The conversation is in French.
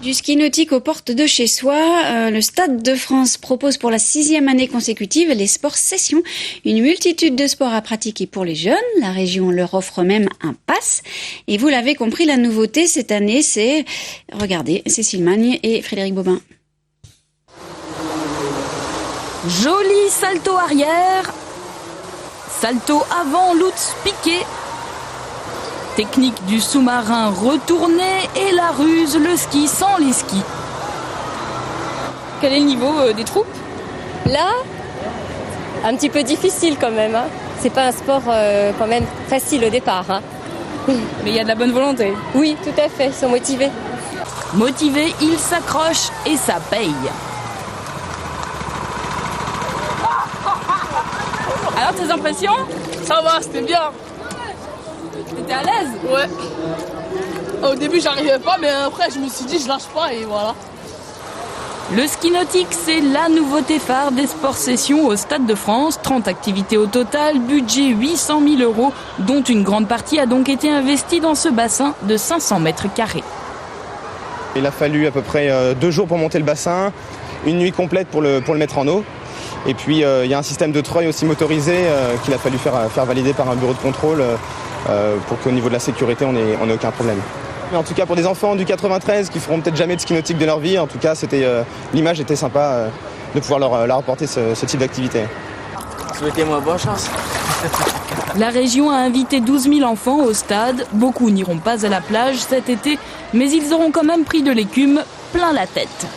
Du ski nautique aux portes de chez soi, le Stade de France propose pour la 6e année consécutive les sports sessions. Une multitude de sports à pratiquer pour les jeunes. La région leur offre même un pass. Et vous l'avez compris, la nouveauté cette année, c'est, regardez, Cécile Magne et Frédéric Bobin. Joli salto arrière, salto avant, lutz piqué. Technique du sous-marin retourné et la ruse, le ski sans les skis. Quel est le niveau des troupes? Là, un petit peu difficile quand même. Hein. C'est pas un sport quand même facile au départ. Hein. Mais il y a de la bonne volonté. Oui, tout à fait, ils sont motivés. Motivés, ils s'accrochent et ça paye. Alors tes impressions? Ça va, c'était bien. T'étais à l'aise? Ouais. Au début, j'arrivais pas, mais après, je me suis dit, je lâche pas et voilà. Le ski nautique, c'est la nouveauté phare des sports sessions au Stade de France. 30 activités au total, budget 800 000 €, dont une grande partie a donc été investie dans ce bassin de 500 mètres carrés. Il a fallu à peu près 2 jours pour monter le bassin, une nuit complète pour le mettre en eau. Et puis il y a un système de treuil aussi motorisé qu'il a fallu faire valider par un bureau de contrôle pour qu'au niveau de la sécurité on ait aucun problème. Mais en tout cas pour des enfants du 93 qui feront peut-être jamais de ski nautique de leur vie, en tout cas l'image était sympa de pouvoir leur apporter ce type d'activité. Souhaitez-moi bonne chance. La région a invité 12 000 enfants au stade. Beaucoup n'iront pas à la plage cet été, mais ils auront quand même pris de l'écume plein la tête.